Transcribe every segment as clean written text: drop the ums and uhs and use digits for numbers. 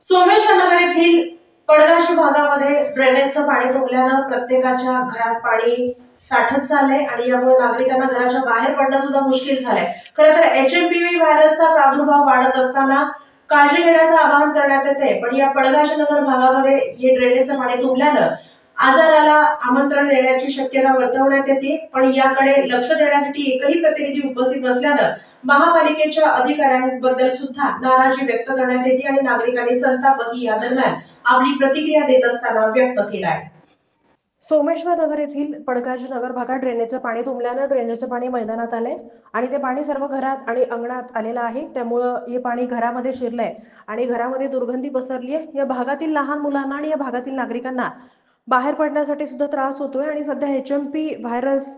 सोमेश्वर नगर येथील पडगाशी भागामध्ये ड्रेनेजचं पाणी तुंबल्यानं प्रत्येकाच्या घरात पाणी साठत चाललंय आणि यामुळे नागरिकांना घराच्या बाहेर पडणं सुद्धा मुश्किल झालंय। खरं तर HMPV व्हायरसचा प्रादुर्भाव वाढत असताना काळजी घेण्याचं आवाहन करण्यात येते, पण या पडगाशी नगर भागामध्ये हे ड्रेनेजचं पाणी तुंबल्यानं आजाराला आमंत्रण देण्याची शक्यता वर्तवण्यात येते, पण याकडे लक्ष देण्यासाठी एकही प्रतिनिधी उपस्थित नसल्यानं महापालिकेच्या अधिकाऱ्यांबद्दल सुद्धा नाराजी व्यक्त करण्यात येते आणि नागरिकांनी संतापही या दरम्यान आपली प्रतिक्रिया देत असताना व्यक्त केलाय। सोमेश्वर नगर येथील पडगाशी नगर भागात ड्रेनेजचं पाणी तुंबल्यानं ड्रेनेजचं पाणी मैदानात आलंय आणि ते पाणी सर्व घरात आणि अंगणात आलेलं आहे। त्यामुळे हे पाणी घरामध्ये शिरलंय आणि घरामध्ये दुर्गंधी पसरली आहे। या भागातील लहान मुलांना आणि या भागातील नागरिकांना बाहेर पडण्यासाठी सुद्धा त्रास होतोय आणि सध्या HMP व्हायरस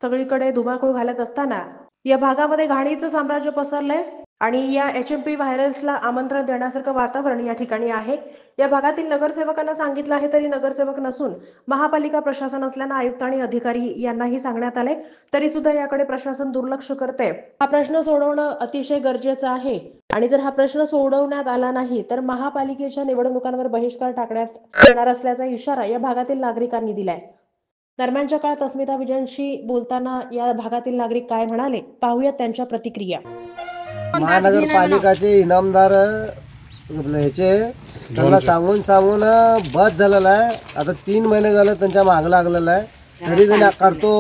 सगळीकडे धुमाकूळ घालत असताना या भागामध्ये घाणीचं साम्राज्य पसरलंय आणि या HMP व्हायरसला आमंत्रण देण्यासारखं वातावरण या ठिकाणी आहे। या भागातील नगरसेवकांना सांगितलं आहे तरी नगरसेवक नसून महापालिका प्रशासन असल्यानं आयुक्त आणि अधिकारी यांनाही सांगण्यात आले तरी सुद्धा याकडे प्रशासन दुर्लक्ष करते। हा प्रश्न सोडवणं अतिशय गरजेचं आहे आणि जर हा प्रश्न सोडवण्यात आला नाही तर महापालिकेच्या निवडणुकांवर बहिष्कार टाकण्यात येणार असल्याचा इशारा या भागातील नागरिकांनी दिलाय। दरम्यानच्या काळात अस्मिता विजयंशी बोलताना या भागातील नागरिक काय म्हणाले पाहूयात त्यांच्या प्रतिक्रिया। महानगरपालिकाचे इनामदार ह्याचे त्यांना सांगून बस झालेला आहे। आता 3 महिने झाले त्यांच्या मागे लागलेला आहे, तरी त्यांनी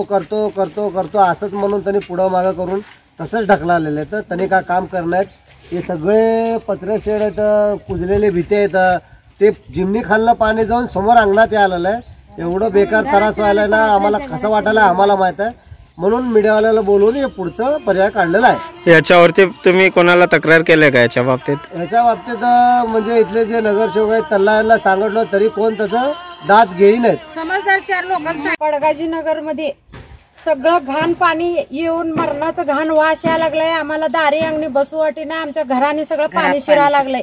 करतो असंच म्हणून त्यांनी पुढं मागं करून तसंच ढकलालेलं आहे। तर त्यांनी काय काम करणार, हे सगळे पत्रे शेड आहेत, कुजलेले भीते आहेत, ते जिमनी खालनं पाणी जाऊन समोर अंगणात आलेलं आहे। एवढं बेकार त्रास व्हायला ना आम्हाला कसं वाटायला आम्हाला माहित आहे, म्हणून मीडियावाल्याला बोलवून हे पुढचं पर्याय काढलेला आहे। याच्यावरती तुम्ही कोणाला तक्रार केली का याच्या बाबतीत? म्हणजे इथले जे नगरसेवक आहेत त्यांना सांगितलं तरी कोण त्याचं दाद घेई नाहीत। समजदार 4 लोकांना पडगाजी नगर मध्ये सगळं घाण पाणी येऊन मरणाचं घाण वास यायला लागलाय। आम्हाला दारी अंगणी बसू वाटी ना, आमच्या घराने सगळं पाणी शिरायला लागलंय।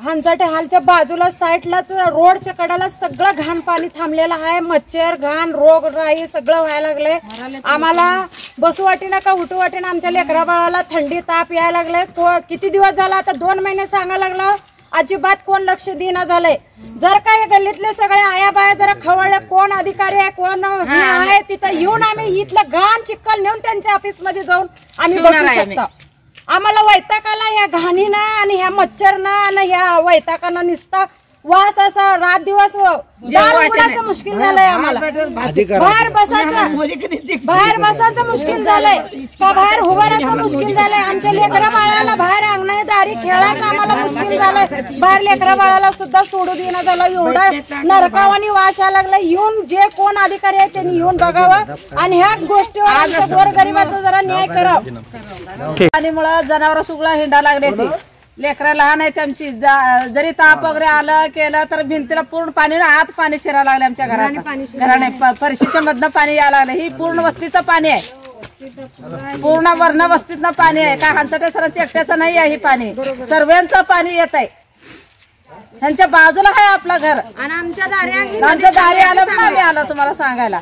हंसाटे हालच्या बाजूला साईडलाच रोडच्या कडाला सगळं घाण पाणी थांबलेलं आहे। मच्छर घाण रोगराई सगळं व्हायला लागलंय। आम्हाला बसू वाटी ना का उठू वाटी ना, आमच्या लेकरा बाळाला थंडी ताप यायला लागलाय। किती दिवस झाला, आता 2 महिने सांगायला लागला, अजिबात कोण लक्ष देणं झालंय। जर काय गल्लीतले सगळे आया बाया जरा खवळले, कोण अधिकारी आहे कोण आहे तिथं येऊन आम्ही इथलं घाण चिक्कल नेऊन त्यांच्या ऑफिस मध्ये जाऊन आम्ही बसू शकतो। आम्हाला वैतागाला या घाणीनं आणि ह्या मच्छरनं आणि ह्या वैतागानं निसता वास असा रात दिवस उघडायचं मुश्किल झालंय। आम्हाला बाहेर बसायचं मुश्किल झालंय का बाहेर उभारायचं मुश्किल झालंय। आमच्या लेकरा बाळाला बाहेर अंगणात दारी खेळायचं आम्हाला मुश्किल झालंय। बाहेर लेकरा बाळाला सुद्धा सोडू देणं झालं। एवढा नरकावानी वास यायला लागला। येऊन जे कोण अधिकारी आहेत त्यांनी येऊन बघावं आणि ह्या गोष्टीवर आमच्या गोरगरिबाचा जरा न्याय करावा। आणि मुळे जनावर सुगळा हिंडा लागले, ते लेकरं लहान आहेत आमची, जरी ताप वगैरे आलं केलं तर भिंतीला पूर्ण पाणी आत पाणी शिरायला लागले। आमच्या घराने फरशीच्या मधनं पाणी यायला लागलं। ही पूर्ण वस्तीचं पाणी आहे, पूर्ण वर्ण वस्तीतनं पाणी आहे। का हंसटे सरांचं एकट्याचं नाही आहे, ही पाणी सर्वांचं पाणी येत आहे। ह्यांच्या बाजूला आहे आपलं घर आणि आमच्या दारी आलं पण आम्ही आलो तुम्हाला सांगायला।